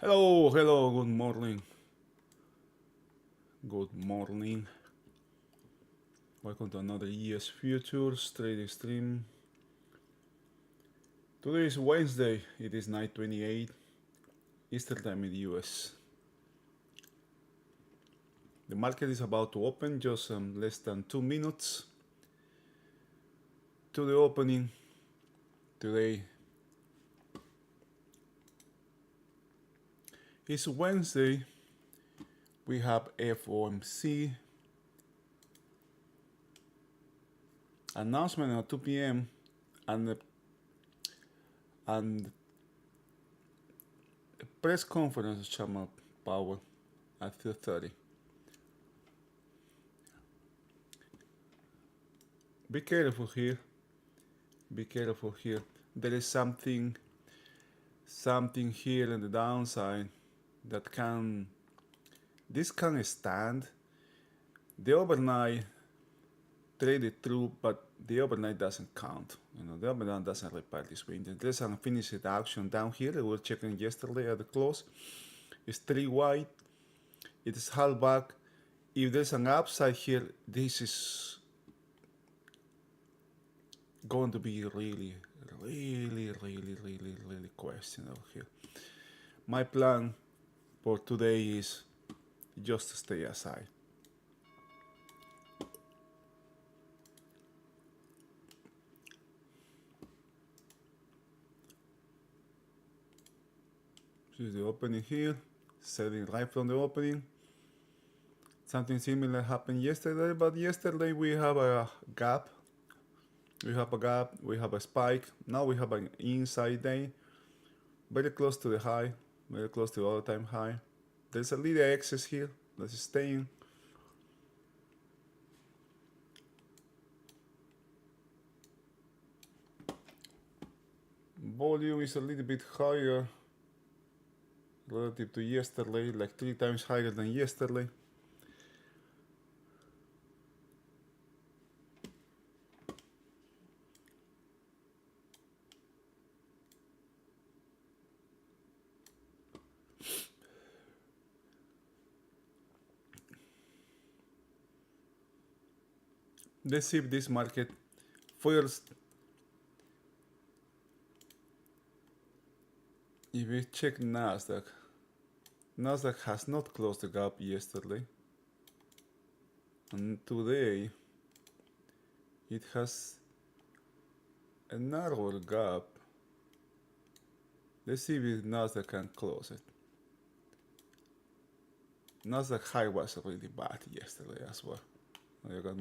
Hello, hello, good morning. Good morning. Welcome to another ES Futures trading stream. Today is Wednesday, it is 9:28 Eastern Time in the US. The market is about to open, just less than 2 minutes to the opening. Today is Wednesday, we have FOMC announcement at 2 p.m. and the press conference of Chairman Powell at 3:30. Be careful here. Be careful here. There is something here in the downside that can stand. The overnight traded through, but the overnight doesn't count. The overnight doesn't repair this window. There's an unfinished action down here. We were checking yesterday at the close. It's 3 wide. It is half back. If there's an upside here, this is going to be really questionable here. My plan for today is just to stay aside. This is the opening here, selling right from the opening. Something similar happened yesterday, but yesterday we have a gap. We have a spike. Now we have an inside day, very close to the high, very close to the all-time high. There's a little excess here that's staying. Volume is a little bit higher relative to yesterday, like 3 times higher than yesterday. Let's see if this market first. If we check Nasdaq has not closed the gap yesterday, and today it has a narrower gap. Let's see if Nasdaq can close it. Nasdaq high was really bad yesterday as well. You got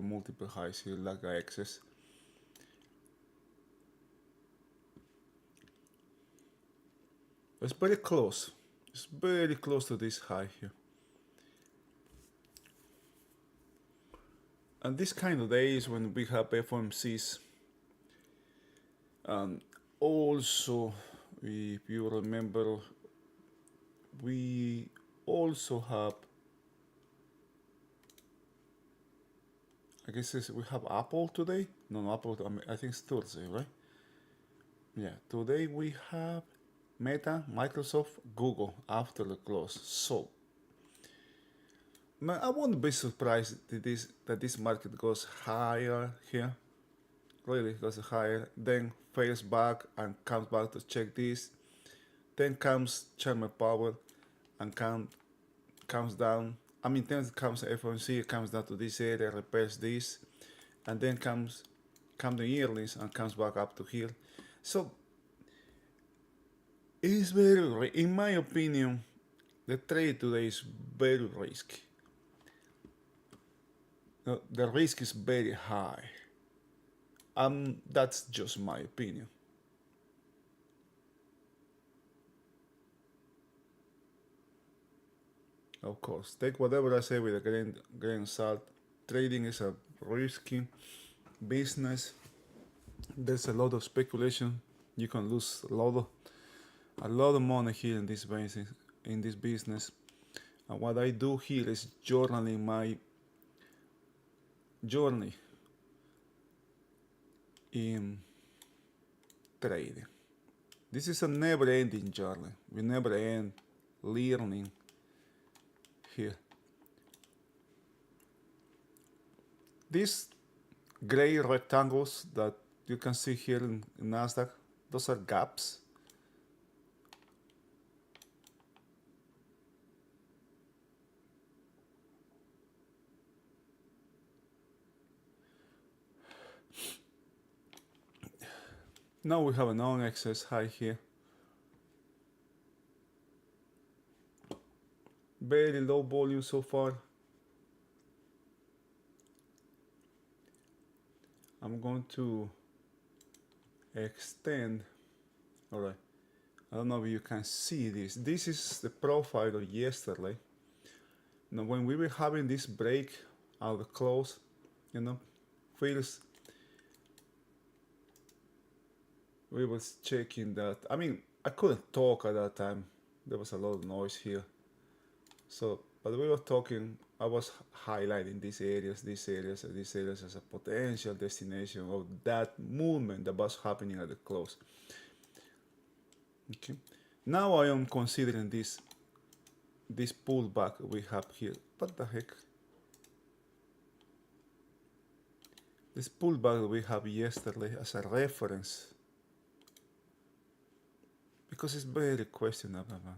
multiple highs here, like excess. It's very close. It's very close to this high here. And this kind of days when we have FOMCs, and also, if you remember, we also have, I guess we have Apple today. No, Apple. I think it's Thursday, right? Yeah. Today we have Meta, Microsoft, Google after the close. So I won't be surprised that this market goes higher here. Really goes higher, then fails back and comes back to check this. Then comes Chairman Powell and comes down. Then comes FOMC, comes down to this area, repairs this, and then come the earnings and comes back up to here. So it is very, in my opinion, the trade today is very risky. The risk is very high. That's just my opinion. Of course, take whatever I say with a grain of salt. Trading is a risky business. There's a lot of speculation. You can lose a lot of money here in this business. And what I do here is journaling my journey in trading. This is a never-ending journey. We never end learning here. These gray rectangles that you can see here in Nasdaq, those are gaps. Now we have a non-excess high here. Very low volume so far. I'm going to extend. All right. I don't know if you can see this. This is the profile of yesterday. Now, when we were having this break out of close, feels we was checking that. I mean, I couldn't talk at that time. There was a lot of noise here. So, but we were talking. I was highlighting these areas as a potential destination of that movement that was happening at the close. Okay. Now I am considering this pullback we have here. What the heck? This pullback we have yesterday as a reference. Because it's very questionable, man.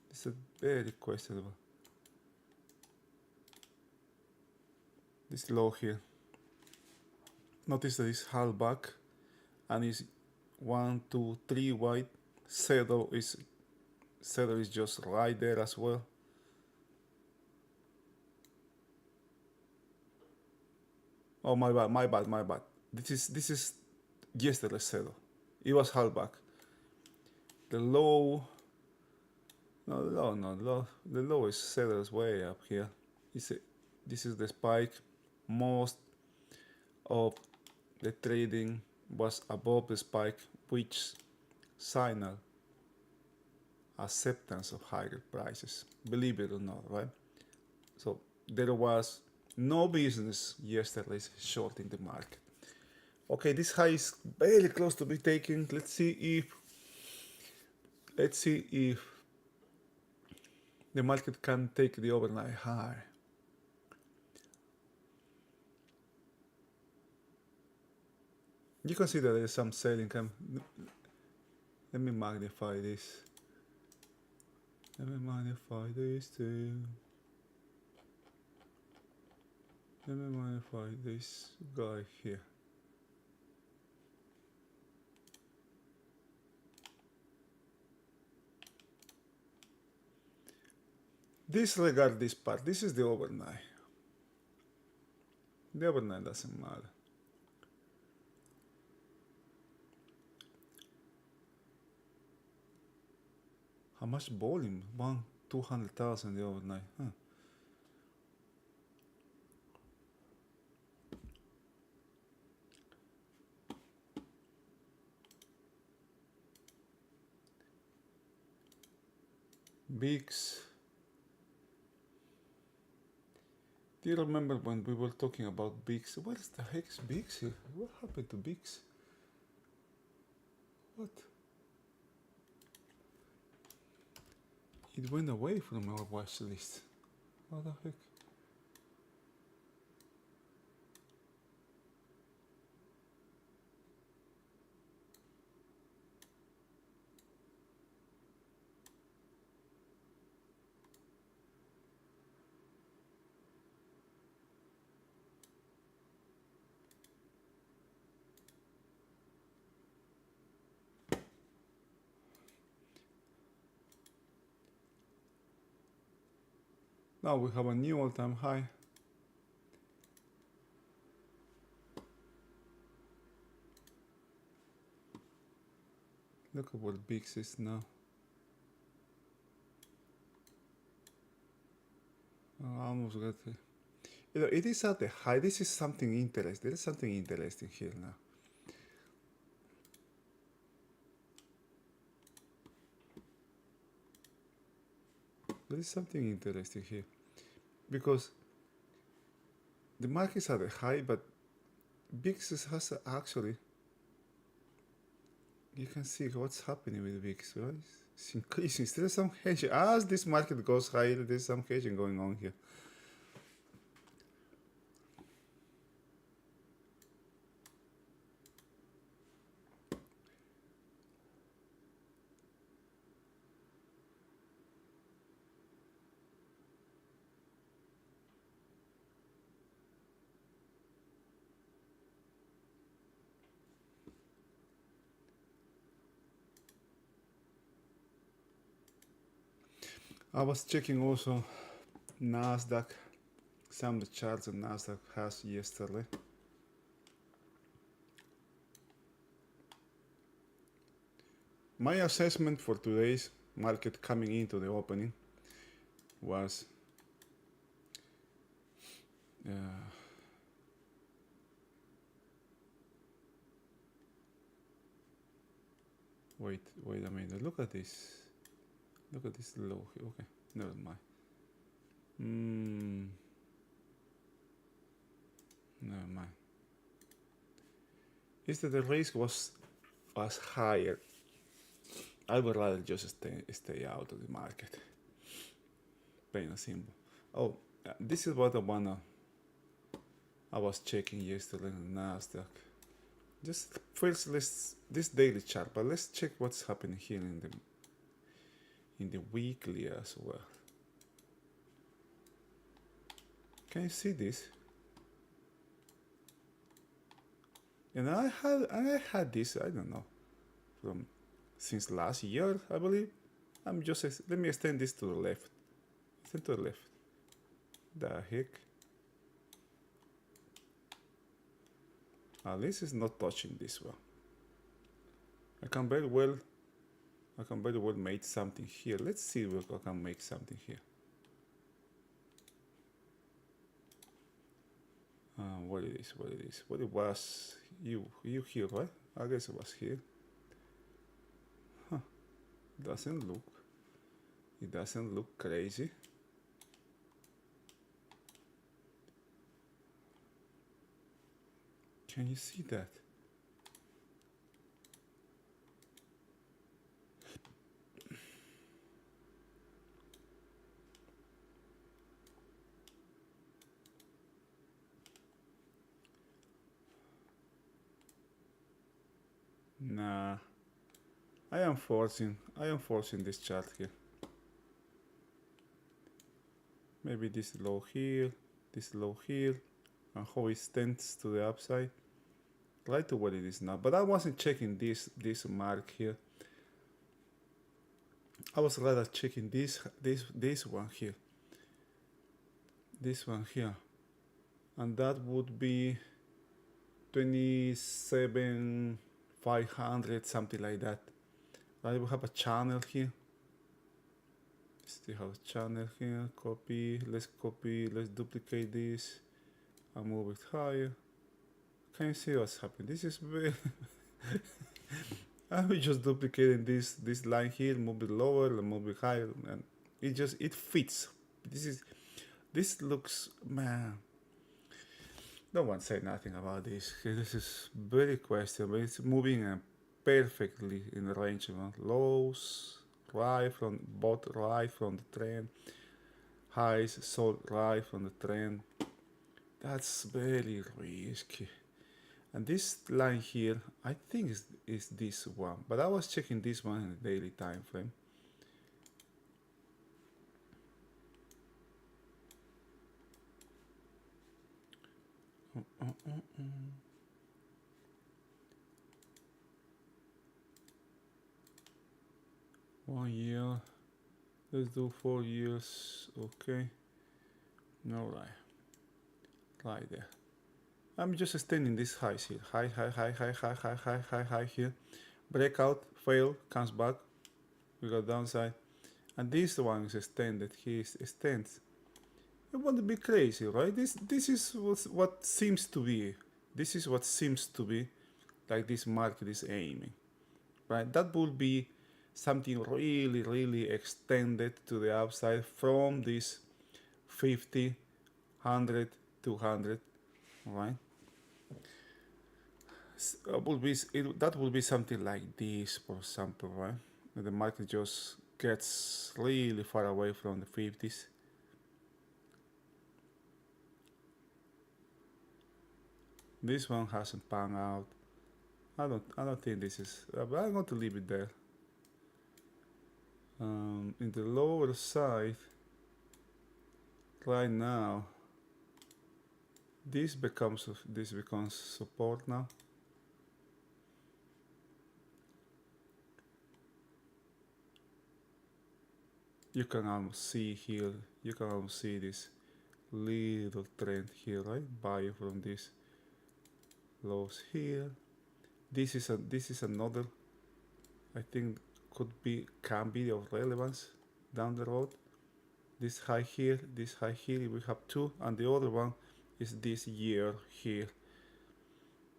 It's a very questionable. This low here. Notice that it's half back and it's 1, 2, 3 wide. Shadow is just right there as well. Oh, my bad. This is yesterday's shadow. It was half back. The low, the lowest shadow is way up here. This is the spike. Most of the trading was above the spike, which signal acceptance of higher prices, believe it or not, right? So there was no business yesterday shorting the market. Okay, this high is very close to be taken. Let's see if the market can take the overnight high. You can see that there is some selling. Let me magnify this. Let me magnify this too. Let me magnify this guy here. Disregard this part. This is the overnight. The overnight doesn't matter. How much volume? 200,000 the overnight. Huh. VIX. Do you remember when we were talking about VIX? What is the heck is VIX here? What happened to VIX? What? It went away from our watch list. What the heck? Now we have a new all-time high. Look at what VIX is now. I almost got it. You know, it is at the high. This is something interesting. There is something interesting here now. There is something interesting here. Because the markets are the high, but VIX has actually you can see what's happening with VIX, right? It's increasing. Still some hedging. As this market goes higher, there's some hedging going on here. I was checking also Nasdaq, some of the charts that Nasdaq has yesterday. My assessment for today's market coming into the opening was wait a minute, look at this low here. Okay, never mind. Never mind. Is that the risk was higher. I would rather just stay out of the market. Plain and simple. Oh, this is what I was checking yesterday on Nasdaq. Just first, this daily chart, but let's check what's happening here in the weekly as well. Can you see this? And I had this, I don't know, since last year, I believe. Let me extend this to the left. Extend to the left. The heck? At least it's not touching this well. I can very well make something here. Let's see if I can make something here. What it is? What it was? You here, right? I guess it was here. Huh? It doesn't look crazy. Can you see that? Nah, I am forcing this chart here. Maybe this low here, and how it stands to the upside. Right to what it is now, but I wasn't checking this mark here. I was rather checking this one here. This one here, and that would be 27,500, something like that. Right, we have a channel here. Still have a channel here. Copy. Let's duplicate this and move it higher. Can you see what's happening? This is very I'm just duplicating this line here, move it lower, move it higher, and it fits. This looks, man. No one said nothing about this. This is very questionable. It's moving perfectly in the range of lows, right from the trend, highs, so right from the trend. That's very risky. And this line here, I think is this one, but I was checking this one in the daily time frame. One year. Let's do 4 years. Okay. All right. Right there. I'm just extending this highs here. High here. Breakout, fail, comes back. We got downside. And this one is extended. He extends. It wouldn't be crazy, right? This is what seems to be. This is what seems to be like this market is aiming. Right? That would be something really extended to the upside from this 50, 100, 200. Right? that would be something like this, for example, right? The market just gets really far away from the 50s. This one hasn't panned out. I don't think this is. But I'm going to leave it there. In the lower side, right now, this becomes support now. You can almost see here. You can almost see this little trend here, right? Buy from this lows here. This is another. I think can be of relevance down the road. This high here, we have two, and the other one is this year here.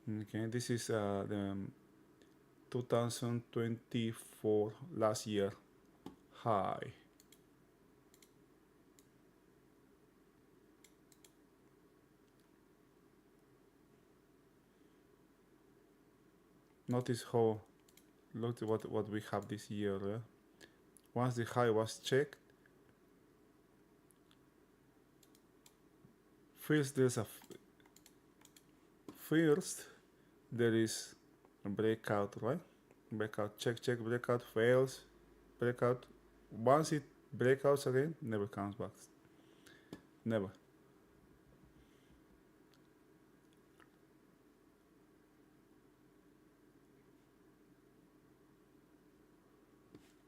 Okay, this is the 2024 last year high. Notice how, look at what we have this year. Once the high was checked, first there is a breakout, right? Breakout, check, breakout, fails, breakout. Once it breakouts again, never comes back. Never.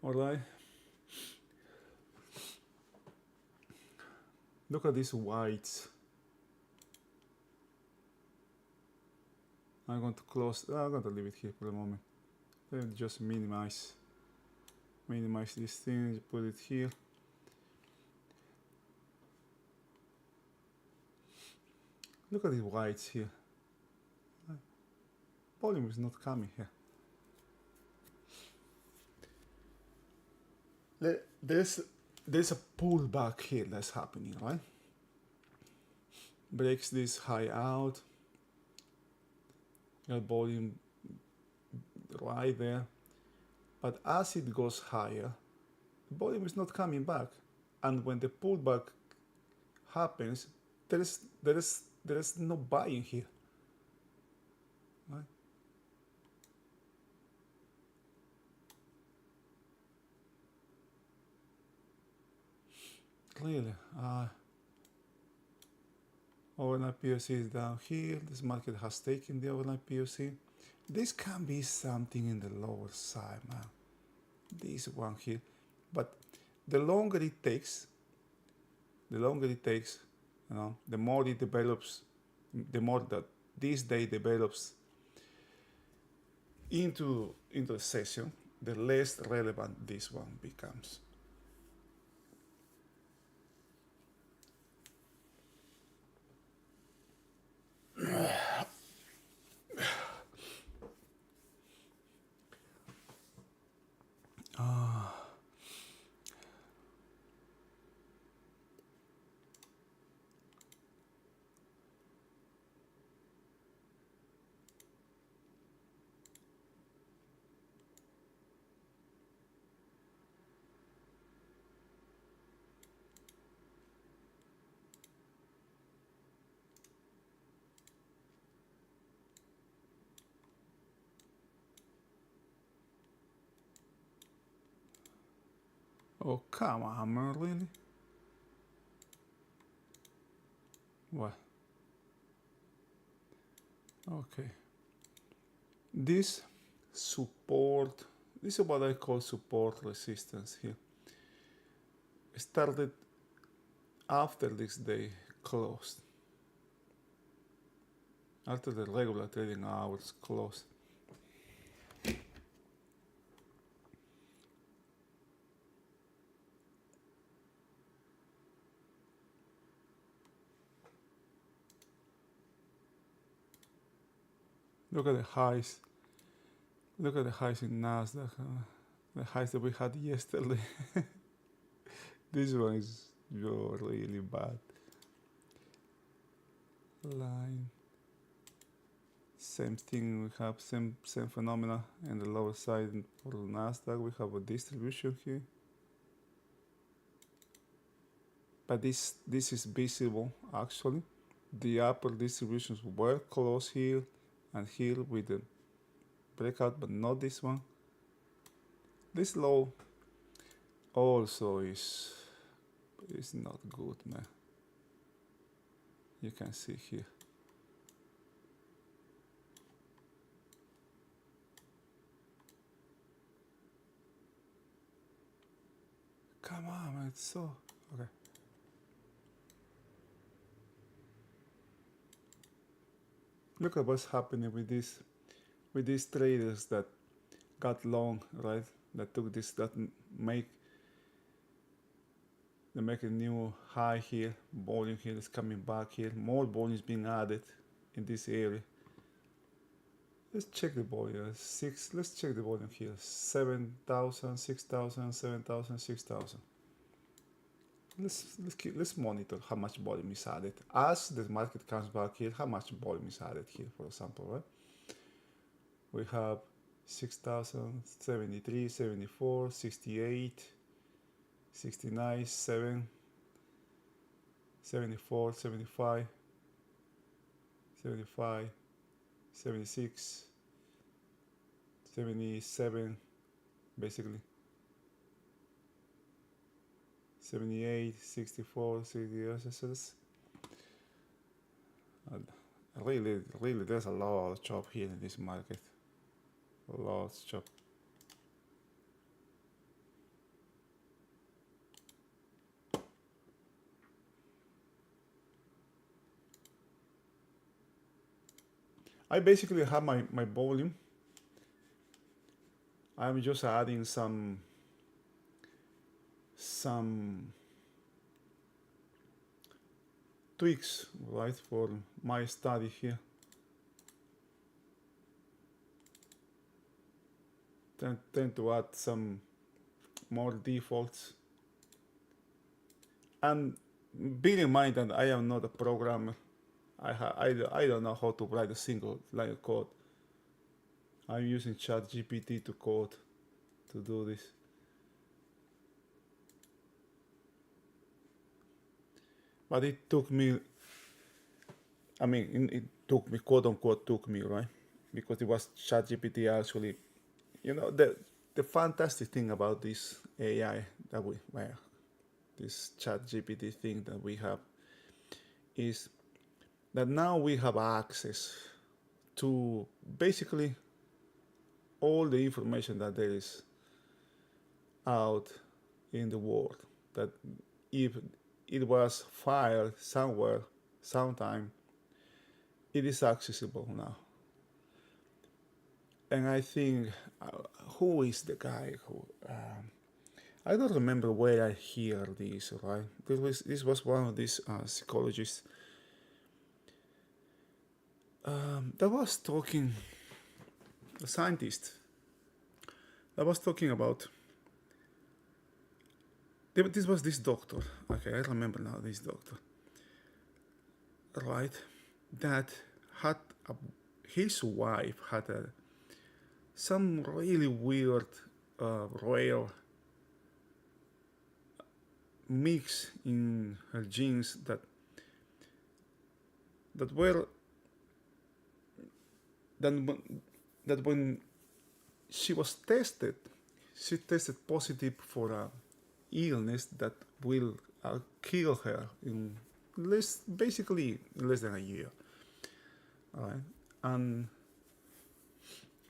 Alright. Look at these whites. I'm going to I'm going to leave it here for a moment. Let me just minimize this thing, put it here. Look at these whites here. Volume is not coming here. There's a pullback here that's happening, right? Breaks this high out. Got volume right there. But as it goes higher, the volume is not coming back. And when the pullback happens, there is no buying here. Right? Clearly, overnight POC is down here. This market has taken the overnight POC. This can be something in the lower side, man. This one here. But the longer it takes, you know, the more it develops, the more that this day develops into the session, the less relevant this one becomes. Oh, come on, man, really? What? Okay. This support, this is what I call support resistance here. It started after this day closed. After the regular trading hours closed. Look at the highs. Look at the highs in Nasdaq. The highs that we had yesterday. This one is really bad. Line Same thing, we have same phenomena in the lower side for the Nasdaq. We have a distribution here, but this is visible actually. The upper distributions were close here and here with the breakout, but not this one. This low also is not good, man. You can see here. Come on, man, it's so okay. Look at what's happening with these traders that got long, right? That took this, that make a new high here. Volume here is coming back here. More volume is being added in this area. Let's check the volume. Let's check the volume here. 7,000, 6,000, 7,000, 6,000. Let's monitor how much volume is added as the market comes back here. How much volume is added here, for example, right? We have 6,000, 73, 74, 68, 69, 7, 74, 75, 75, 76, 77, basically. 78, 64, 60. Really, there's a lot of chop here in this market. A lot of chop. I basically have my volume. I'm just adding some tweaks, right, for my study here. Tend to add some more defaults. And bear in mind that I am not a programmer. I don't know how to write a single line of code. I'm using ChatGPT to code to do this. But it took me, it took me, quote unquote, took me, right? Because it was ChatGPT actually, the fantastic thing about this AI that this ChatGPT thing that we have is that now we have access to basically all the information that there is out in the world. That if it was filed somewhere, sometime, it is accessible now. And I think, who is the guy who, I don't remember where I hear this, right? This was one of these psychologists that was talking, a scientist, that was talking about, this was this doctor, okay, I remember now this doctor, right, that had, his wife had some really weird, rare mix in her genes that when she was tested, she tested positive for a illness that will kill her in basically less than a year. All right, and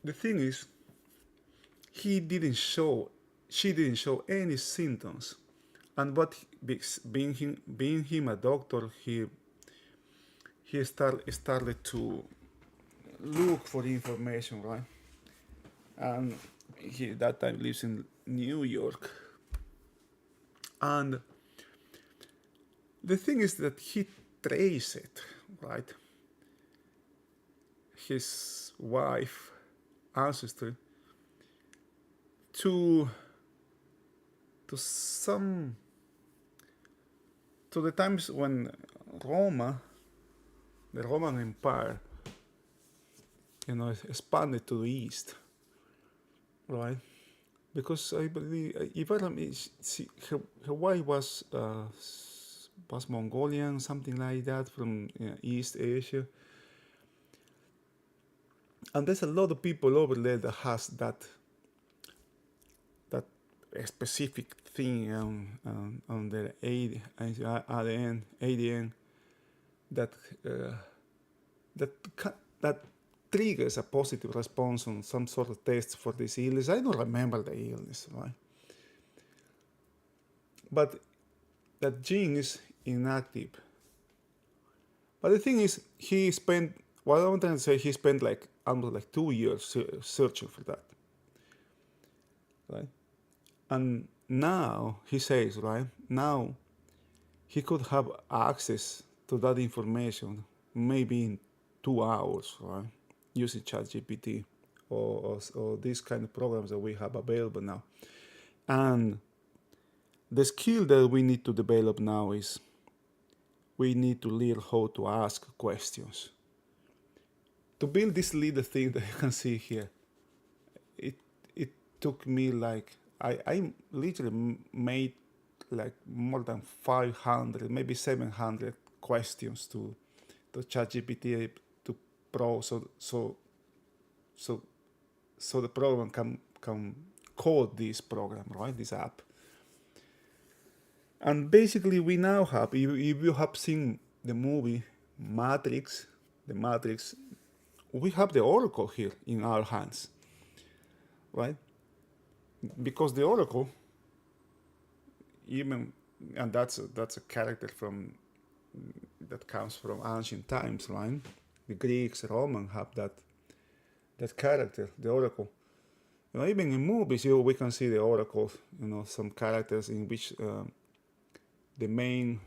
the thing is, she didn't show any symptoms, and being him a doctor, he started to look for information, right? And he that time lives in New York, and the thing is that he traced it, right, his wife ancestry to the times when the Roman Empire expanded to the east, right? Because I believe if I see, Hawaii was Mongolian, something like that, from East Asia, and there's a lot of people over there that has that specific thing on their ADN that that that triggers a positive response on some sort of test for this illness. I don't remember the illness, right? But that gene is inactive. But the thing is, he spent, what I'm trying to say, he spent like almost like 2 years searching for that, right? And now he says, right, now he could have access to that information maybe in 2 hours, right, using ChatGPT or these kind of programs that we have available now. And the skill that we need to develop now is we need to learn how to ask questions. To build this little thing that you can see here, it took me like, I literally made like more than 500, maybe 700 questions to ChatGPT to Pro, so the program can code this program, right? This app. And basically, we now have, if you have seen the movie Matrix, we have the Oracle here in our hands, right? Because the Oracle, even, and that's a character that comes from ancient times, right? The Greeks, Romans have that character, the Oracle. Even in movies, we can see the Oracle. Some characters in which the main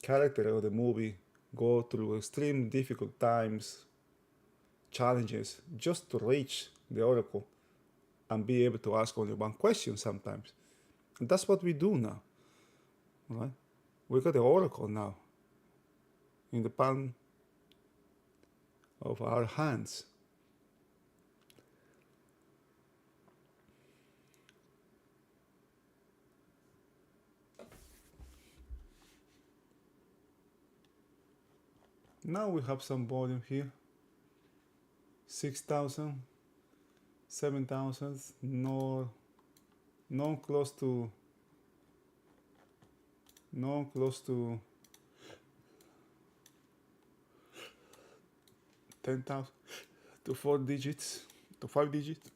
character of the movie go through extreme difficult times, challenges, just to reach the Oracle and be able to ask only one question sometimes. And that's what we do now, right? We got the Oracle now in the palm of our hands. Now we have some volume here. 6,000, 7,000, no close to 10,000 to 4 digits to 5 digits.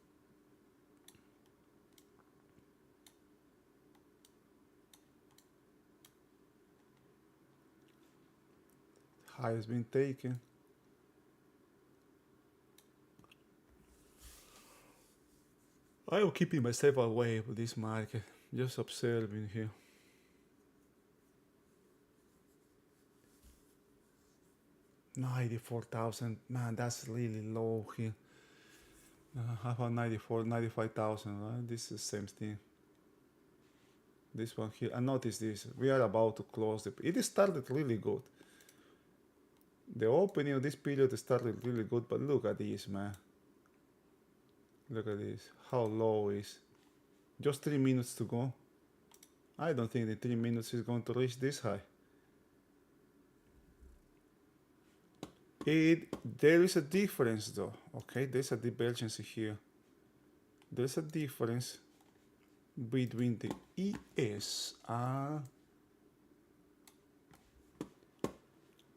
High has been taken. I am keeping myself away from this market, just observing here. $94,000, man, that's really low here. How about 95,000, right? This is the same thing. This one here, and notice this, we are about to close it started really good. The opening of this period started really good, but look at this, man. Look at this, how low is. Just 3 minutes to go. I don't think the 3 minutes is going to reach this high. There is a difference though, okay? There's a divergence here. There's a difference between the ESR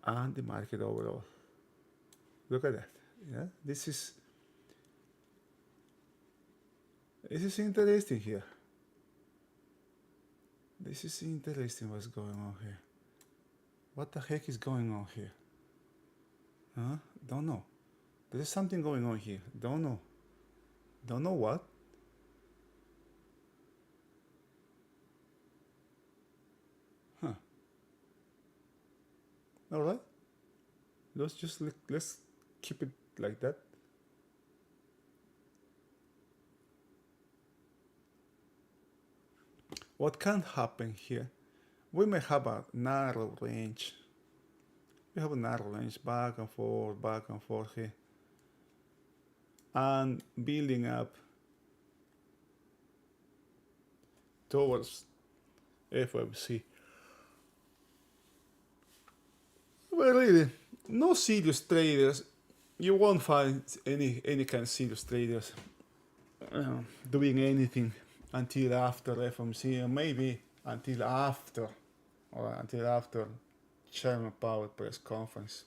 and the market overall. Look at that. Yeah, this is interesting here. This is interesting what's going on here. What the heck is going on here? Huh? Don't know. There's something going on here. Don't know. Don't know what. Huh. All right. Let's keep it like that. What can happen here? We may have a narrow range. We have a narrow range back and forth here. and building up towards FOMC. Well, really, no serious traders. You won't find any kind of serious traders doing anything until after FOMC, and maybe until after Chairman Powell press conference.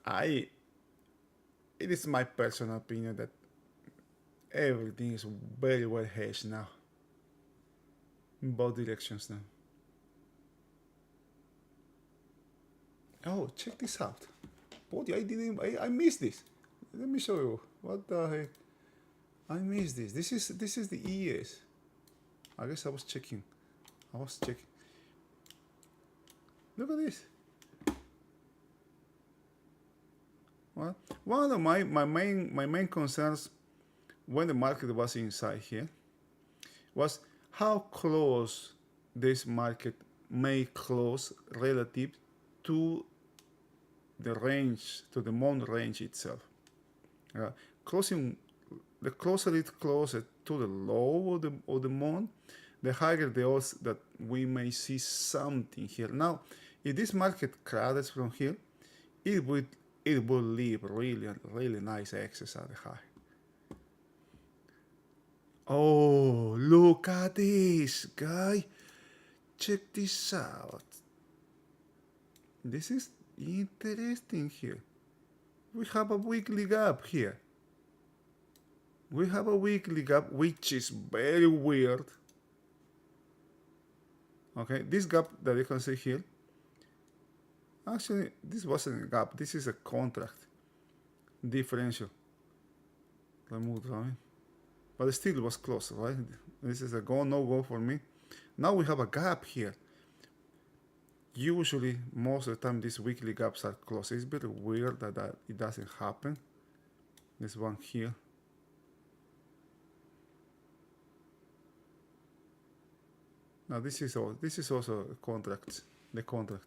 It is my personal opinion that everything is very well hedged now, in both directions now. Oh, check this out. Buddy, I missed this. Let me show you. What the heck? I missed this. This is the ES. I guess I was checking. Look at this. Well, one of my main concerns when the market was inside here was how close this market may close relative to the range, to the month range itself. The closer it closes to the low of the month, the higher the odds that we may see something here. Now, if this market crowds from here, it will leave really nice excess at the high. Oh, look at this, guy. Check this out. This is interesting here. We have a weekly gap here. We have a weekly gap, which is very weird. Okay, this gap that you can see here, actually, this wasn't a gap. This is a contract differential. Remove line. But still it was close, right? This is a go, no go for me. Now we have a gap here. Usually, most of the time, these weekly gaps are close. It's very weird that it doesn't happen. This one here. Now this is also a contract, the contract.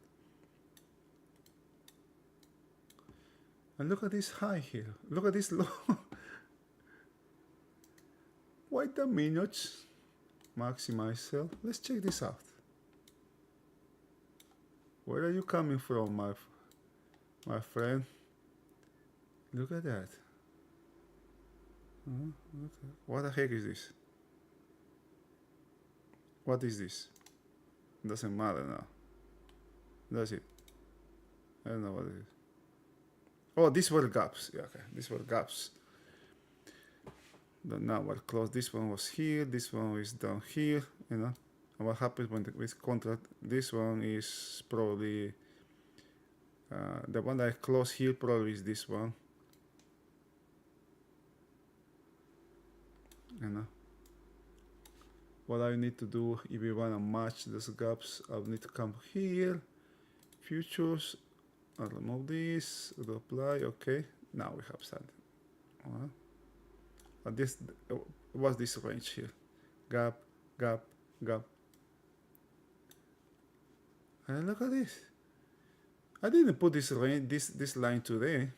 And look at this high here. Look at this low. Wait a minute. Maximize sell. Let's check this out. Where are you coming from, my friend? Look at that. What the heck is this? What is this? Doesn't matter now. That's it. I don't know what it is. Oh, these were gaps. Yeah, okay. These were gaps. But now we're close. This one was here. This one is down here. You know. And what happens when with contract? This one is probably the one that I close here. Probably is this one. You know. What I need to do if we want to match those gaps, I'll need to come here, futures, I'll remove this, I'll apply, okay. Now we have something. But this, what's this range here? Gap, gap, gap. And look at this. I didn't put this range, this line today.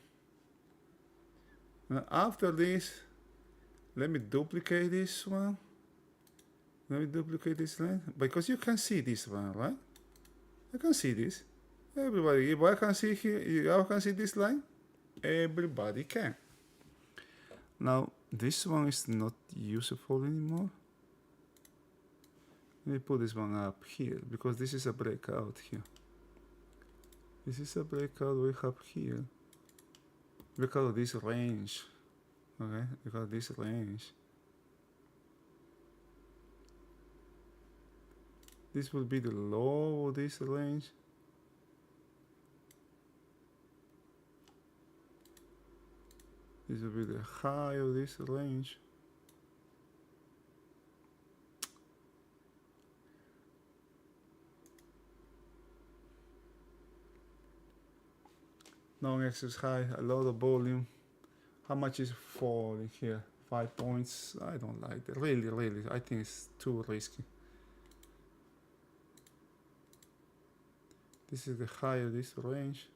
Now after this, let me duplicate this one. Let me duplicate this line, because you can see this one, right? I can see this. Everybody, if I can see here, if I can see this line, everybody can. Now, this one is not useful anymore. Let me put this one up here, because this is a breakout here. This is a breakout we have here. Because of this range. Okay, because of this range. This will be the low of this range. This will be the high of this range. Non-excess high, a lot of volume. How much is falling here? 5 points. I don't like that. Really, I think it's too risky. This is the high of this range.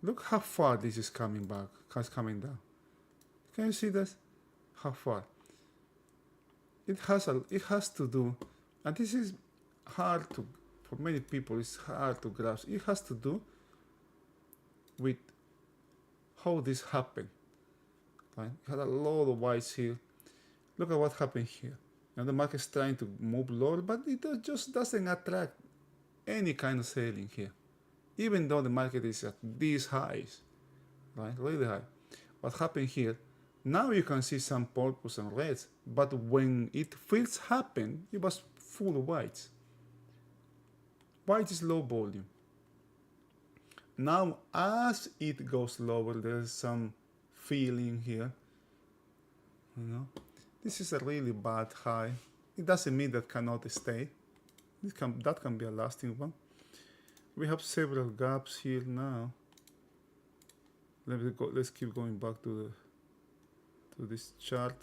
Look how far this is coming back, coming down. Can you see this? How far? It has to do, and this is hard to, for many people it's hard to grasp. It has to do with how this happened. Right? It had a lot of whites here. Look at what happened here. And the market's trying to move lower, but it just doesn't attract any kind of selling here. Even though the market is at these highs, right? Really high. What happened here? Now you can see some purples and reds, but when it first happened, it was full of whites. White is low volume. Now, as it goes lower, there's some feeling here. You know, this is a really bad high. It doesn't mean that cannot stay. That can be a lasting one. We have several gaps here now. Let's keep going back to this chart.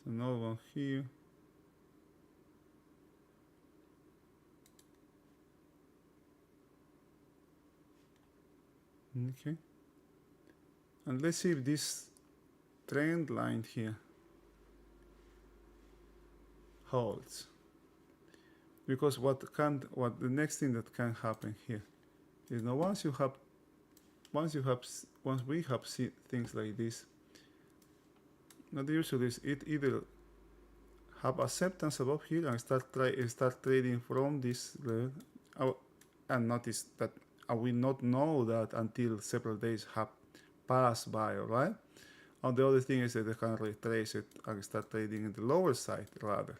There's another one here. Okay. And let's see if this trend line here holds. Because what the next thing that can happen here is now once we have seen things like this, now the usual is it either have acceptance above here and start trading from this level, and notice that I will not know that until several days have passed by, right? And the other thing is that they can retrace it and start trading in the lower side rather.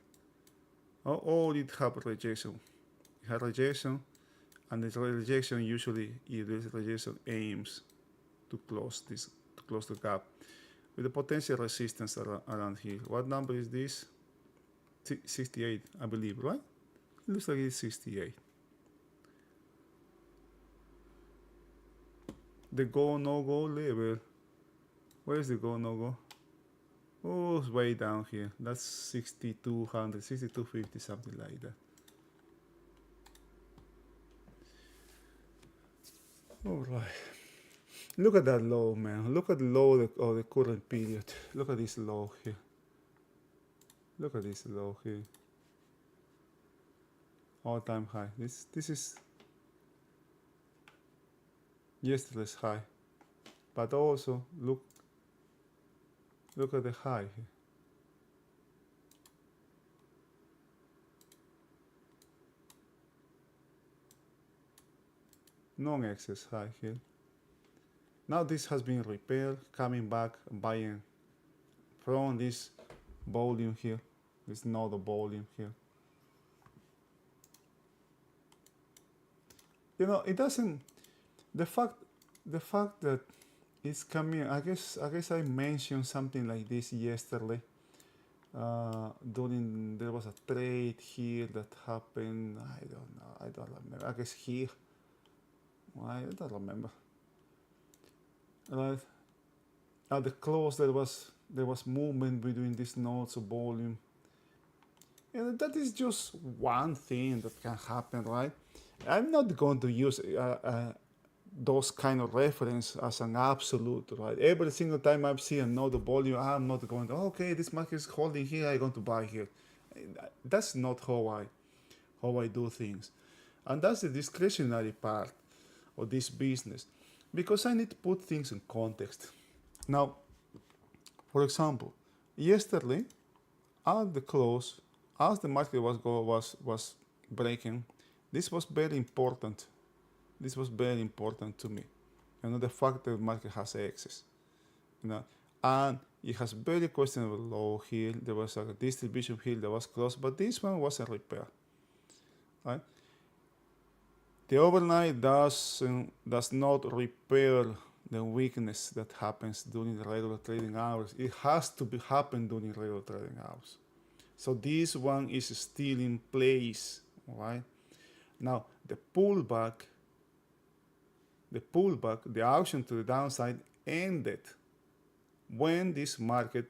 Or it have rejection. It has rejection, and the rejection usually, if this rejection aims to close the gap with the potential resistance around here. What number is this? 68, I believe, right? It looks like it's 68. The go no go level. Where is the go no go? Oh, it's way down here. That's 6200, 6250, something like that. All right. Look at that low, man. Look at the low of the current period. Look at this low here. Look at this low here. All-time high. This is yesterday's high. But also look at the high here. Non-excess high here. Now this has been repaired, coming back, buying from this volume here. This node volume here. You know, it doesn't. The fact that it's coming. I guess I mentioned something like this yesterday. During there was a trade here that happened. I don't know. I don't remember. I guess here. I don't remember. Right. At the close there was movement between these nodes of volume. And that is just one thing that can happen, right? I'm not going to use those kind of reference as an absolute, right? Every single time I see another volume, I'm not going to, okay, this market is holding here, I'm going to buy here. That's not how I do things. And that's the discretionary part of this business, because I need to put things in context. Now, for example, yesterday at the close, as the market was breaking, this was very important. This was very important to me. You know, the fact that the market has excess. You know, and it has very questionable low here. There was a distribution here that was close, but this one was a repair. Right? The overnight does not repair the weakness that happens during the regular trading hours. It has to happen during regular trading hours. So this one is still in place, right? Now the pullback, the auction to the downside ended when this market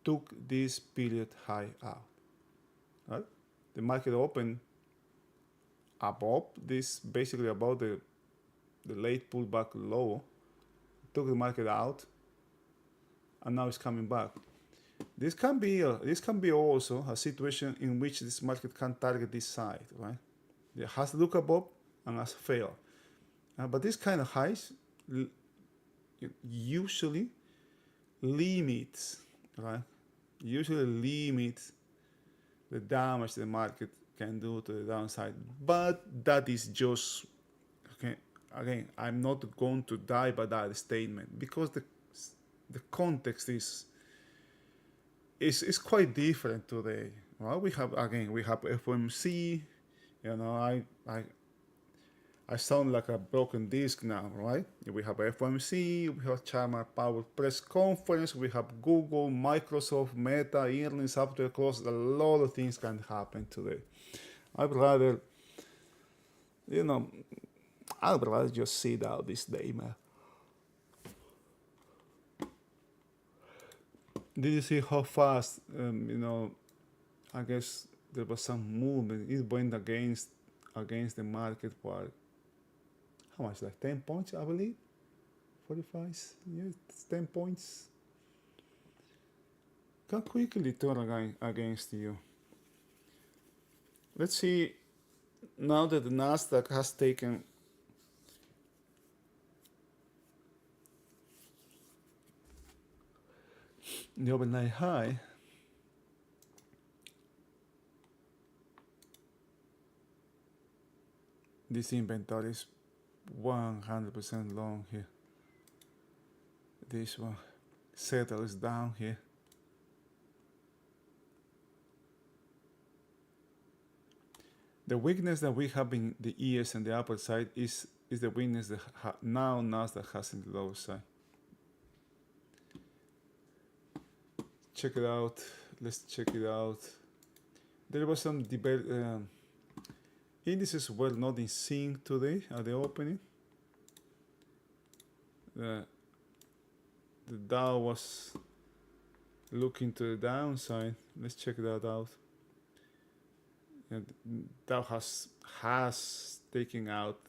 took this period high out. Right? The market opened above this, basically above the late pullback low, took the market out, and now it's coming back. This can be also a situation in which this market can target this side, right? It has to look above and has failed. But this kind of highs usually limits, right? Usually limits the damage the market can do to the downside. But that is just, okay, again, I'm not going to die by that statement because the context is quite different today. Well, we have FOMC. You know, I sound like a broken disc now, right? We have FOMC, we have Chairman Powell press conference, we have Google, Microsoft, Meta, earnings, software close. A lot of things can happen today. I'd rather just sit out this day, man. Did you see how fast, I guess there was some movement. It went against the market for how much? Like 10 points, I believe. 45. Yeah, it's 10 points. Can quickly turn against you. Let's see. Now that the Nasdaq has taken the overnight high, this inventory is 100% long here. This one settles down here. The weakness that we have in the ES and the upper side is the weakness that now Nasdaq has in the lower side. Check it out. Let's check it out. There was some debate. Indices were not in sync today at the opening. The Dow was looking to the downside. Let's check that out. And Dow has taken out.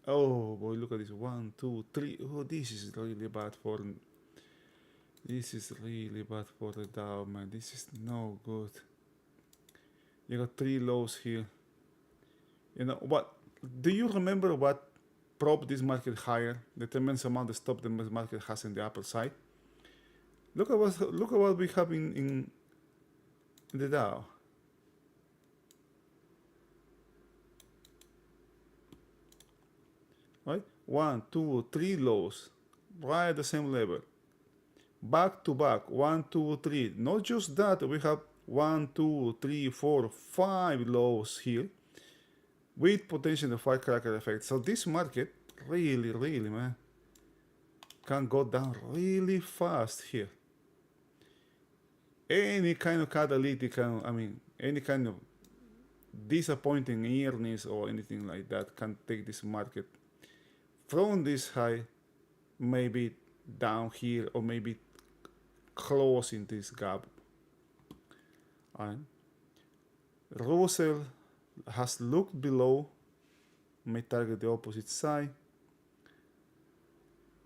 Oh boy, look at this. 1, 2, 3. Oh, this is really bad for. This is really bad for the Dow, man. This is no good. You got 3 lows here. You know what? Do you remember what propped this market higher? The tremendous amount of stop the market has in the upper side. Look at what we have in the Dow. Right? 1, 2, 3 lows, right at the same level. Back to back, 1, 2, 3. Not just that, we have 1, 2, 3, 4, 5 lows here with potential firecracker effect. So this market really, man, can go down really fast here. Any kind of catalytic, any kind of disappointing earnings or anything like that can take this market from this high, maybe down here, or maybe closing this gap. And Russell has looked below, may target the opposite side.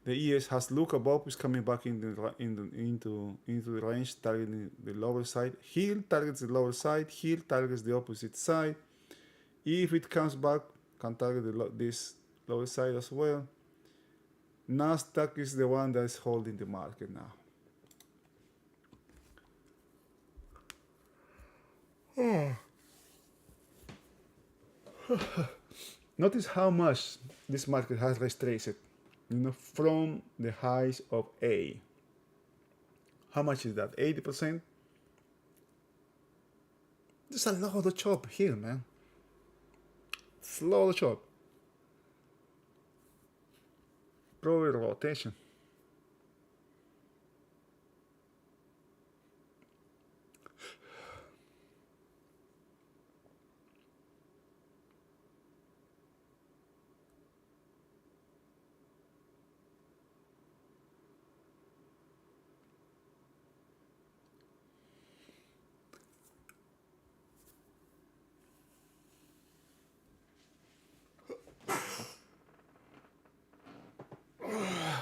The ES has looked above, is coming back into the range, targeting the lower side. Here targets the lower side, here targets the opposite side. If it comes back, can target this lower side as well. Nasdaq is the one that is holding the market now. Notice how much this market has retraced, from the highs of A. How much is that? 80%? There's a lot of chop here, man. It's a lot of chop. Probably rotation.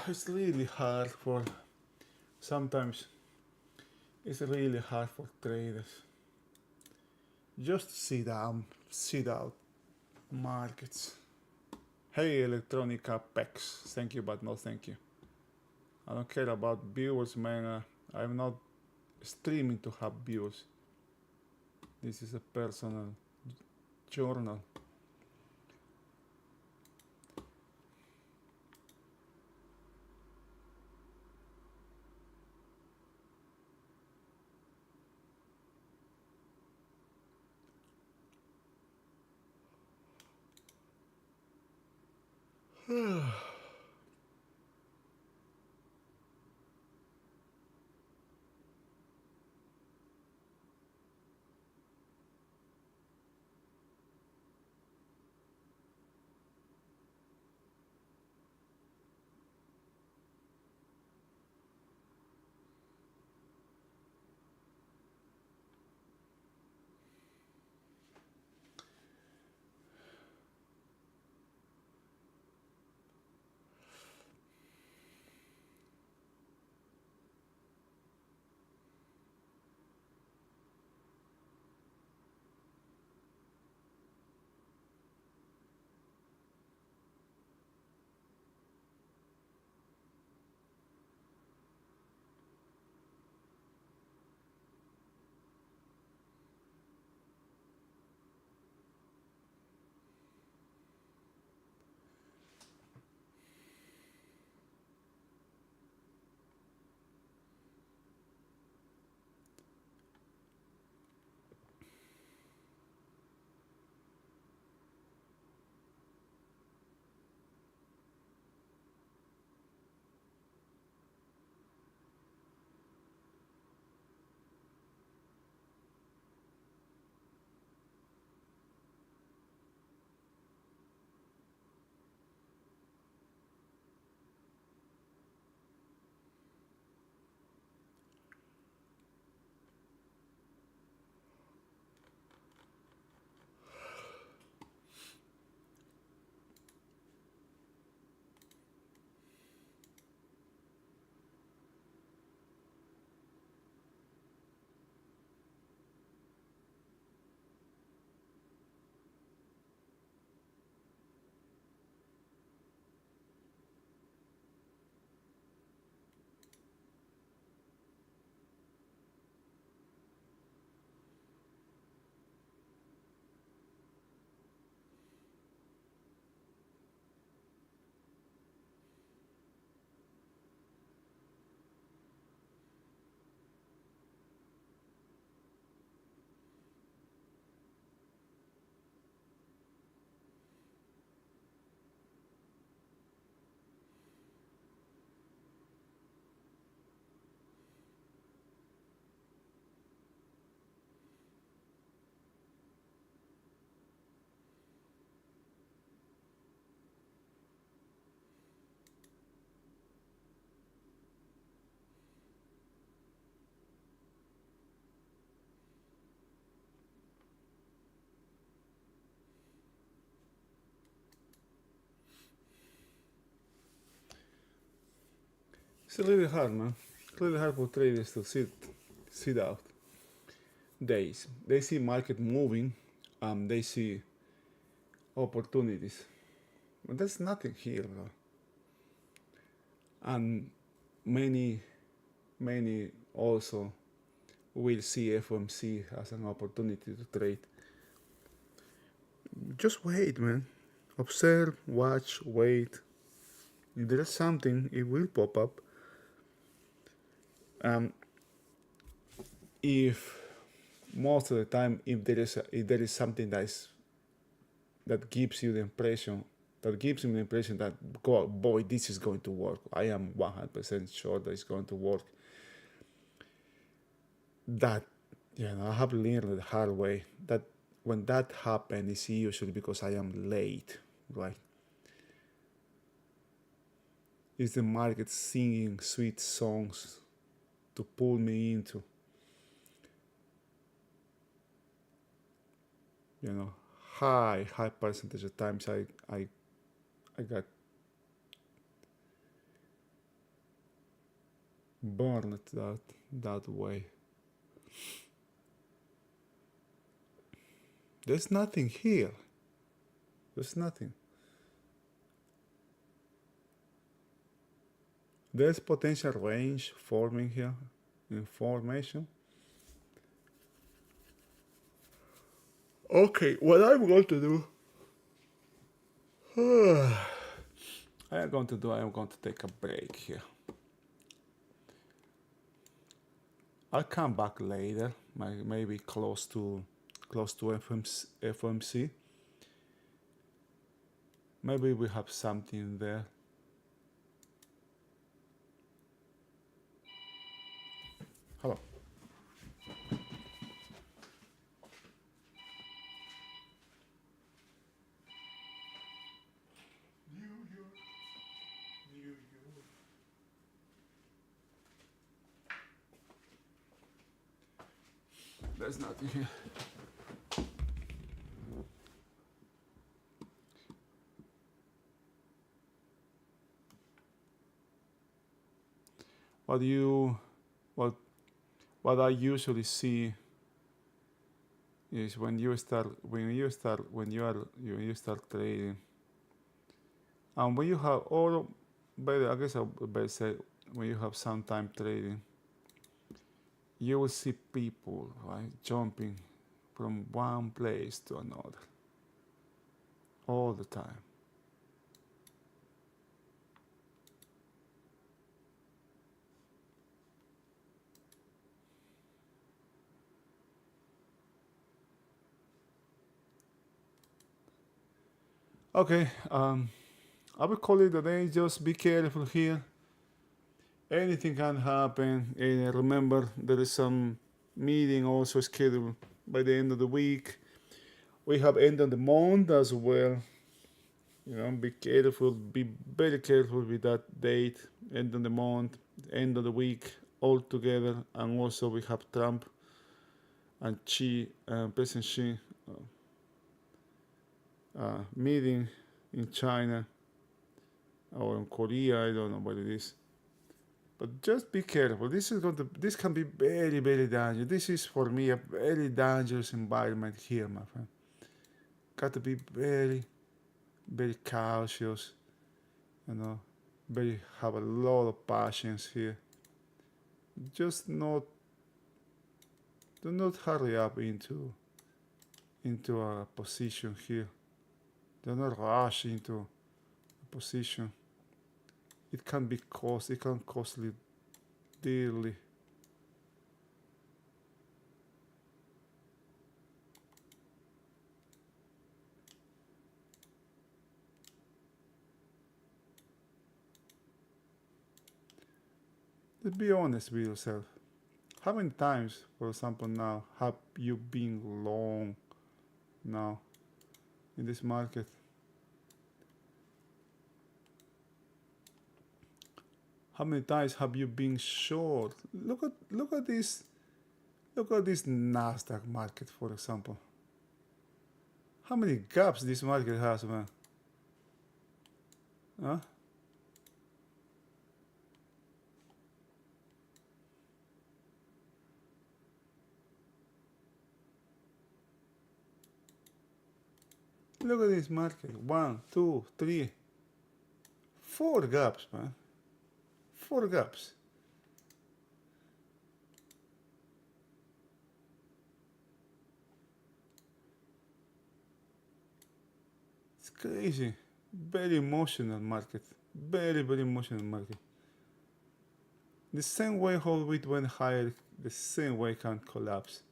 It's really hard for, sometimes it's really hard for traders. Just sit down, sit out markets. Hey, electronic apex, thank you, but no thank you. I don't care about viewers, man. I'm not streaming to have viewers. This is a personal journal. It's really hard, man. It's really hard for traders to sit out days. They see market moving, they see opportunities. But there's nothing here, bro. And many also will see FOMC as an opportunity to trade. Just wait, man. Observe, watch, wait. If there's something, it will pop up. If most of the time, if there is something that gives you the impression that, God, boy, this is going to work. I am 100% sure that it's going to work. That, I have learned the hard way that when that happens, it's usually because I am late, right? It's the market singing sweet songs to pull me into, high percentage of times I got burn it that way. There's nothing here. There's nothing. There's potential range forming here in formation. Okay, what I'm going to do, I'm going to take a break here. I'll come back later, maybe close to FOMC. Maybe we have something there. Hello. New York. There's nothing here. What I usually see is when you start trading, and when you have I guess I better say when you have some time trading, you will see people jumping from one place to another all the time. Okay, I will call it a day. Just be careful here. Anything can happen. And remember, there is some meeting also scheduled by the end of the week. We have end of the month as well. Be careful. Be very careful with that date. End of the month, end of the week, all together. And also we have Trump and President Xi meeting in China or in Korea. I don't know what it is. But just be careful. This can be very, very dangerous. This is for me a very dangerous environment here, my friend. Got to be very, very cautious. Have a lot of patience here. Just do not hurry up into a position here. Do not rush into a position. It can costly dearly. Let's be honest with yourself. How many times, for example, now have you been long now in this market? How many times have you been short? Look at this Nasdaq market, for example. How many gaps this market has, man? Huh? Look at this market. 1, 2, 3, 4 gaps, man. 4 gaps. It's crazy. Very emotional market. Very, very emotional market. The same way how it went higher, the same way can collapse.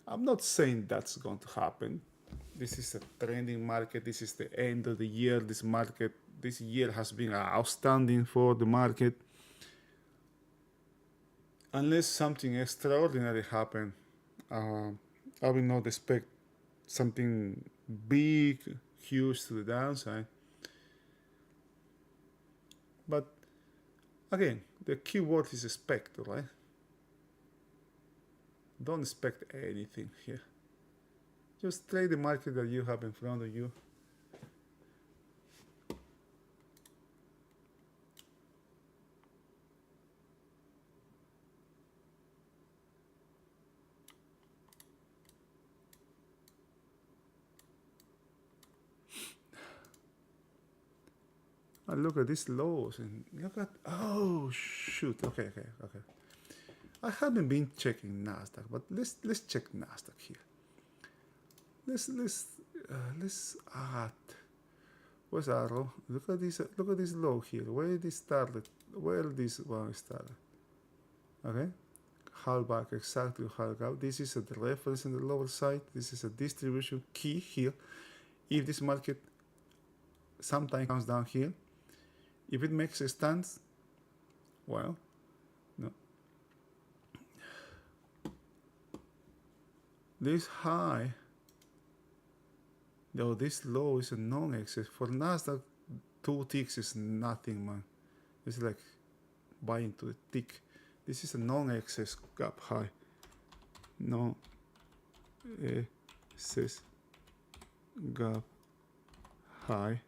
I'm not saying that's going to happen. This is a trending market. This is the end of the year. This year has been outstanding for the market. Unless something extraordinary happens, I will not expect something big, huge to the downside. But again, the key word is expect, right? Don't expect anything here. Just trade the market that you have in front of you. And look at these lows and look at, oh shoot, okay. I haven't been checking Nasdaq, but let's check Nasdaq here. Let's add. Where's arrow? Look at this low here. Where this started? Where this one started? Okay, half back, exactly half out. This is at the reference on the lower side. This is a distribution key here. If this market sometime comes down here, if it makes a stance, well, no. This high, though this low is a non-exit. For Nasdaq, 2 ticks is nothing, man. It's like buying to the tick. This is a non-excess gap high. Non-excess gap high.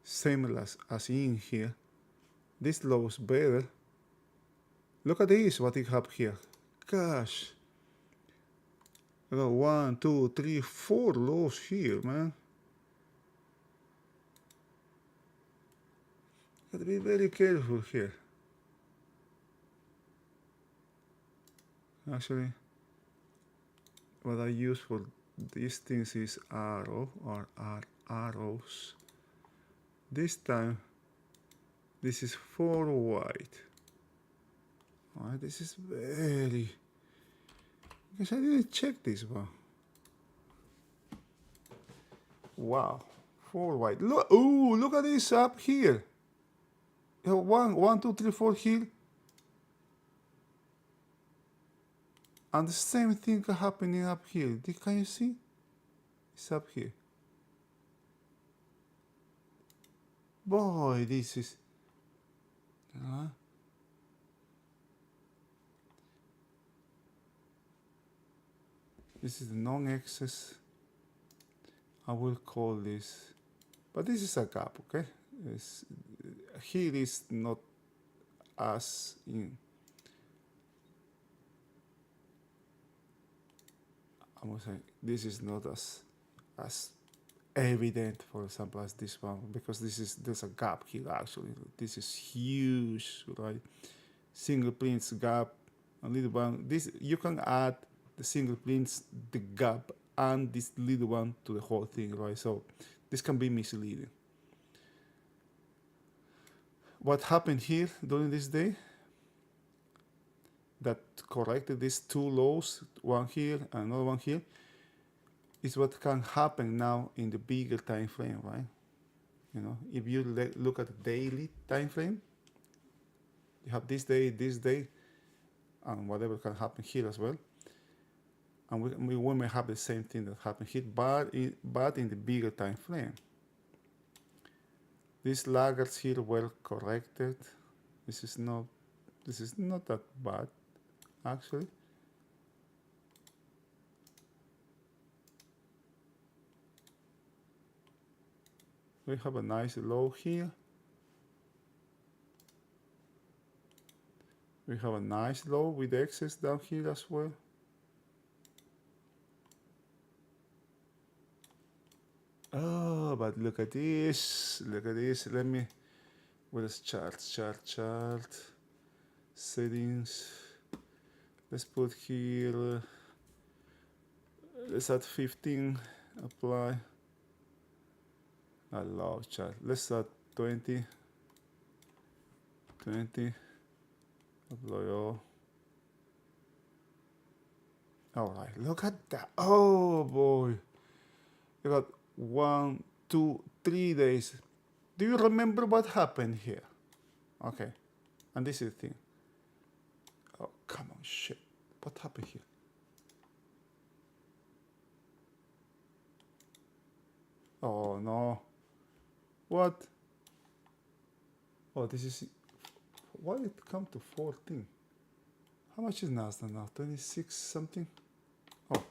Same as in here. This low is better. Look at this, what it have here. Gosh. I got 1, 2, 3, 4 lows here, man. Gotta be very careful here. Actually, what I use for these things is arrow or arrows. This time, this is 4 white. Alright, this is very. Because I didn't check this one. Wow, 4 white. Look, ooh, look at this up here. You have 1, 2, 3, 4 here. And the same thing happening up here. Can you see? It's up here. Boy, this is. This is the non-excess. I will call this, but this is a gap, okay? Here is not as in. I must say this is not as evident, for example, as this one, because there's a gap here actually. This is huge, right? Single prints gap, a little one. This you can add the single prints, the gap, and this little one to the whole thing, right? So this can be misleading. What happened here during this day that corrected these 2 lows, one here and another one here, is what can happen now in the bigger time frame, right? You know, if you look at the daily time frame, you have this day, and whatever can happen here as well. And we may have the same thing that happened here, but in the bigger time frame. These laggards here were corrected. This is not that bad, actually. We have a nice low here. We have a nice low with excess down here as well. Oh, but look at this. Look at this. Let me. What is chart? Settings. Let's put here. Let's add 15. Apply. Allow chart. Let's add 20. Apply all. Alright, look at that. Oh boy. You got 1, 2, 3 days. Do you remember what happened here? Okay. And this is the thing. Oh, come on, shit. What happened here? Oh, no. What? Oh, this is... Why did it come to 14? How much is Nasdaq now? 26 something? Oh.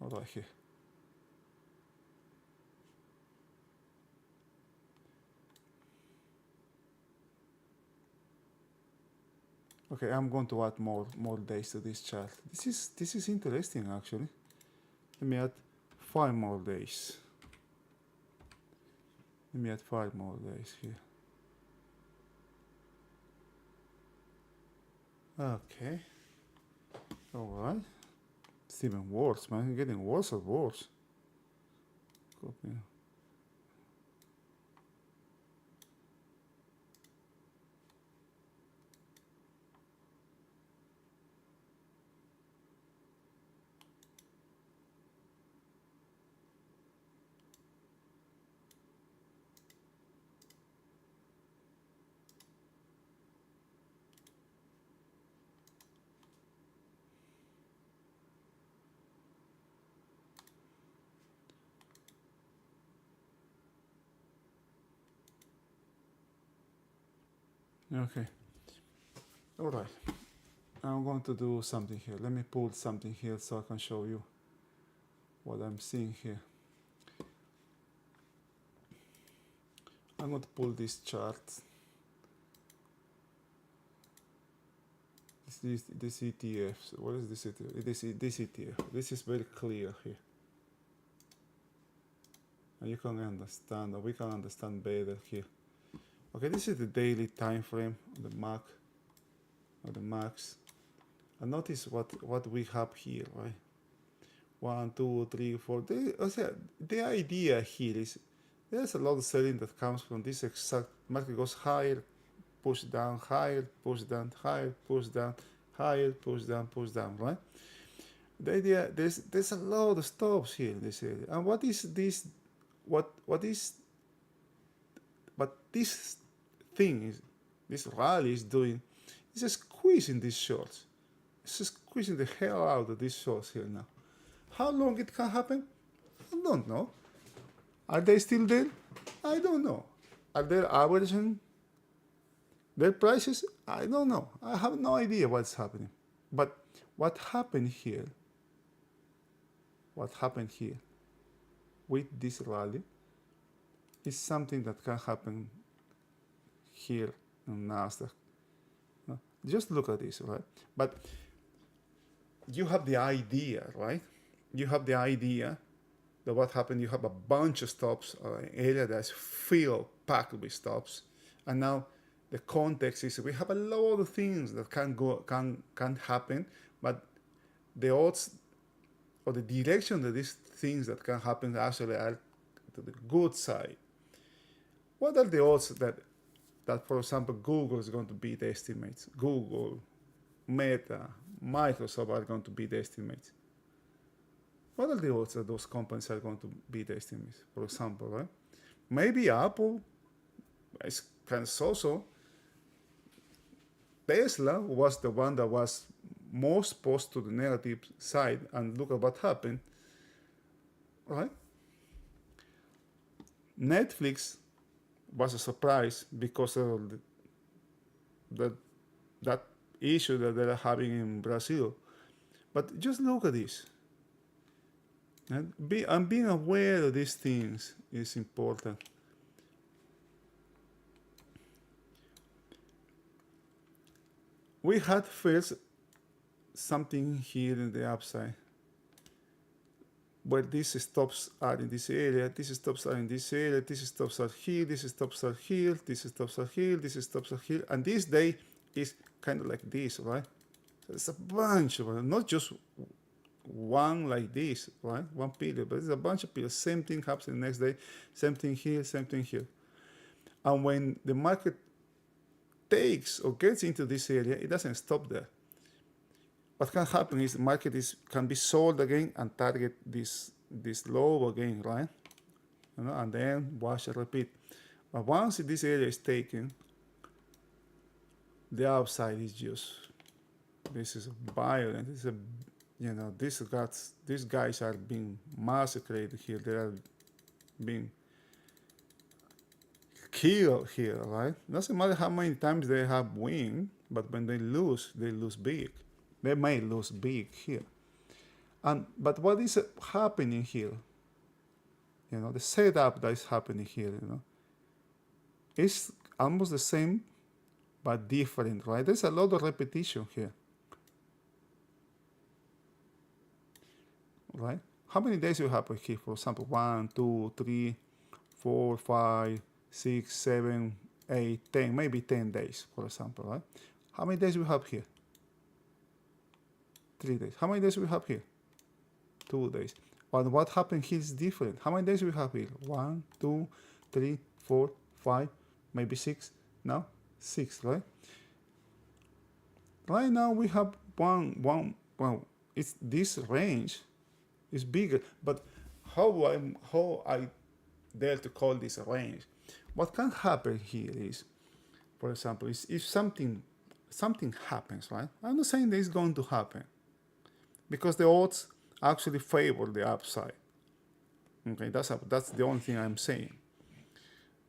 All right here. Okay, I'm going to add more days to this chart. This is interesting actually. Let me add 5 more days. Let me add 5 more days here. Okay. Alright. It's even worse, man. It's getting worse and worse. Copy. Okay. Alright. I'm going to do something here. Let me pull something here so I can show you what I'm seeing here. I'm going to pull this chart. This ETF. So what is this ETF? This ETF. This is very clear here. And you can understand, or we can understand better here. Okay, this is the daily time frame of the MAC, or the max. And notice what we have here, right? 1, 2, 3, 4. The idea here is there's a lot of selling that comes from this exact market goes higher, push down, higher, push down, higher, push down, higher, push down, right? The idea there's a lot of stops here in this area. And what is this? What this thing is, this rally is doing, is just squeezing these shorts. It's just squeezing the hell out of these shorts here now. How long it can happen? I don't know. Are they still there? I don't know. Are they averaging their prices? I don't know. I have no idea what's happening. But what happened here with this rally is something that can happen here in NASDAQ. Just look at this, right? But you have the idea, right? You have the idea that what happened, you have a bunch of stops, an area that's filled, packed with stops. And now the context is we have a lot of things that can happen, but the odds or the direction that these things that can happen actually are to the good side. What are the odds that for example, Google is going to beat estimates? Google, Meta, Microsoft are going to beat estimates. What are the odds that those companies are going to beat estimates, for example, right? Maybe Apple is kind of so-so. Tesla was the one that was most exposed to the negative side, and look at what happened, right? Netflix was a surprise because of that issue that they're having in Brazil. But just look at this. And being aware of these things is important. We had first something here in the upside where these stops are in this area, these stops are in this area, these stops are here, these stops are here, these stops are here, these stops are here, and this day is kind of like this, right? So it's a bunch of them, not just one like this, right? One period, but it's a bunch of periods. Same thing happens the next day, same thing here, same thing here. And when the market takes or gets into this area, it doesn't stop there. What can happen is the market can be sold again and target this low again, right? And then watch and repeat. But once this area is taken, the upside is just, this is violent. This is these guys are being massacred here. They are being killed here, right? Doesn't matter how many times they have win, but when they lose big. They may lose big here. But what is happening here? The setup that is happening here, is almost the same, but different, right? There's a lot of repetition here, right? how many days you have here? For example, 1, 2, 3, 4, 5, 6, 7, 8, 10, maybe 10 days, for example, right? How many days we have here? 3 days. How many days we have here? 2 days. But what happened here is different. How many days we have here? 1, 2, 3, 4, 5, maybe 6. Now 6, right? Right now we have one. Well, it's this range is bigger, but how I dare to call this a range? What can happen here is, for example, is if something happens, right? I'm not saying that it's going to happen, because the odds actually favor the upside. Okay, that's the only thing I'm saying.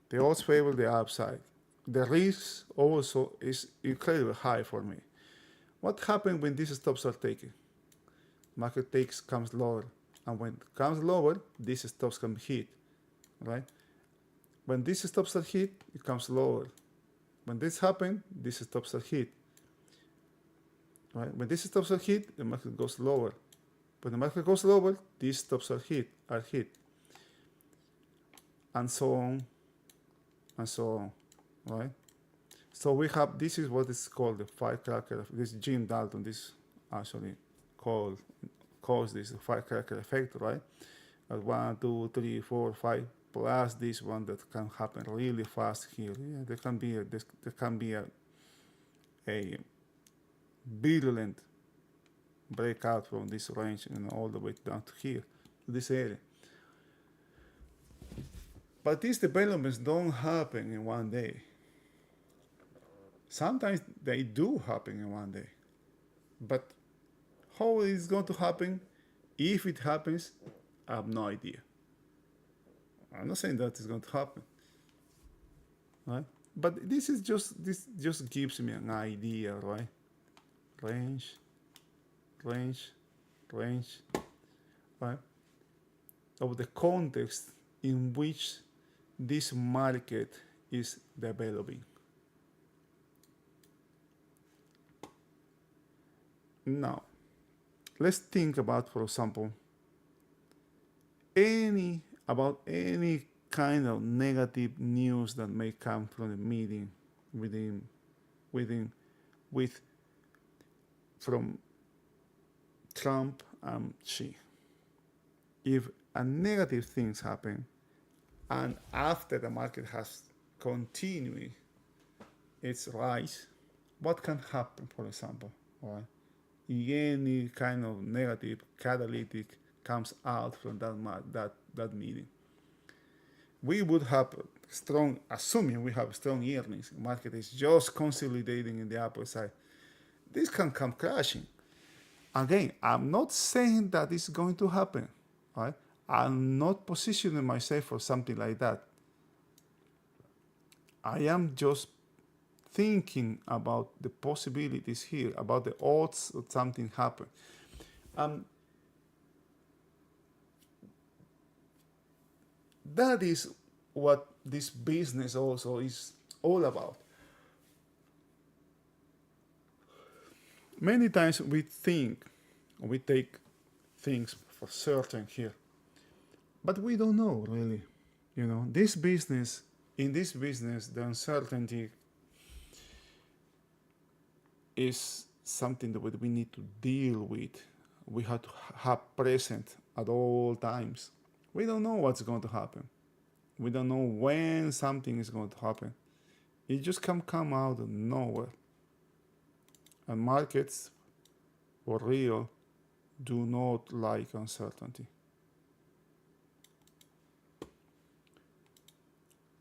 The odds favor the upside. The risk also is incredibly high for me. What happens when these stops are taken? Market comes lower, and when it comes lower, these stops can be hit, right? When these stops are hit, it comes lower. When this happens, these stops are hit, right? When these stops are hit, the market goes lower. When the market goes lower, these stops are hit, and so on, right? So we have, this is what is called the firecracker. This Jim Dalton, this actually calls this the firecracker effect, right? 1, 2, 3, 4, 5, plus this one that can happen really fast here. Yeah, there can be a virulent breakout from this range and all the way down to here, to this area. But these developments don't happen in one day. Sometimes they do happen in one day. But how it's going to happen, if it happens, I have no idea. I'm not saying that it's going to happen, right? But this just gives me an idea, right? Range, right? Of the context in which this market is developing. Now, let's think about, for example, any kind of negative news that may come from the meeting from Trump and Xi. If a negative things happen, and after the market has continued its rise, what can happen, for example, right? Any kind of negative catalytic comes out from that meeting. We would have assuming we have strong earnings, the market is just consolidating in the upper side. This can come crashing. Again, I'm not saying that it's going to happen, right? I'm not positioning myself for something like that. I am just thinking about the possibilities here, about the odds of something happen. That is what this business also is all about. Many times we take things for certain here, but we don't know really. In this business, the uncertainty is something that we need to deal with. We have to have present at all times. We don't know what's going to happen. We don't know when something is going to happen. It just can come out of nowhere. And markets, for real, do not like uncertainty.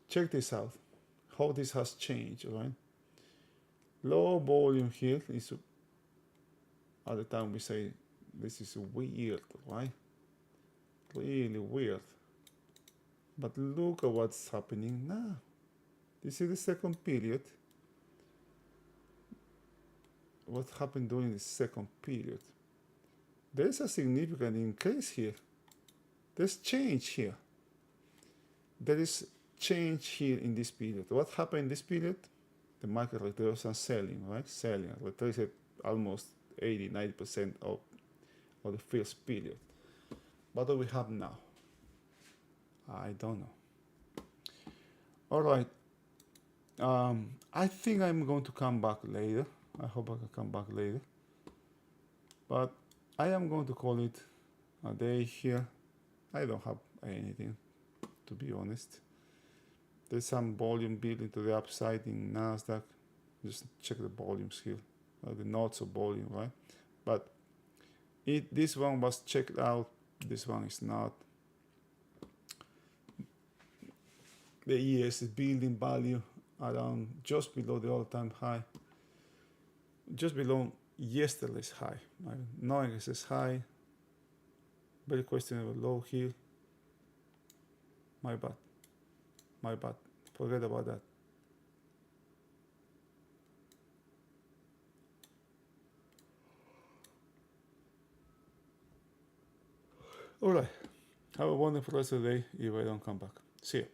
Check this out, how this has changed, right? Low volume here is, at the time we say, this is weird, right? Really weird. But look at what's happening now. This is the second period. What happened during the second period? There's a significant increase here. There's change here. There is change here in this period. What happened in this period? The market retraced and selling, right? Selling, retraced almost 80-90% of the first period. What do we have now? I don't know. All right. I think I'm going to come back later. I hope I can come back later. But I am going to call it a day here. I don't have anything, to be honest. There's some volume building to the upside in Nasdaq. Just check the volumes here, the nodes of volume, right? But this one was checked out. This one is not. The ES is building value around just below the all-time high, just below yesterday's high. Knowing it's this high, very questionable low here. My bad. Forget about that. All right. Have a wonderful rest of the day if I don't come back. See you.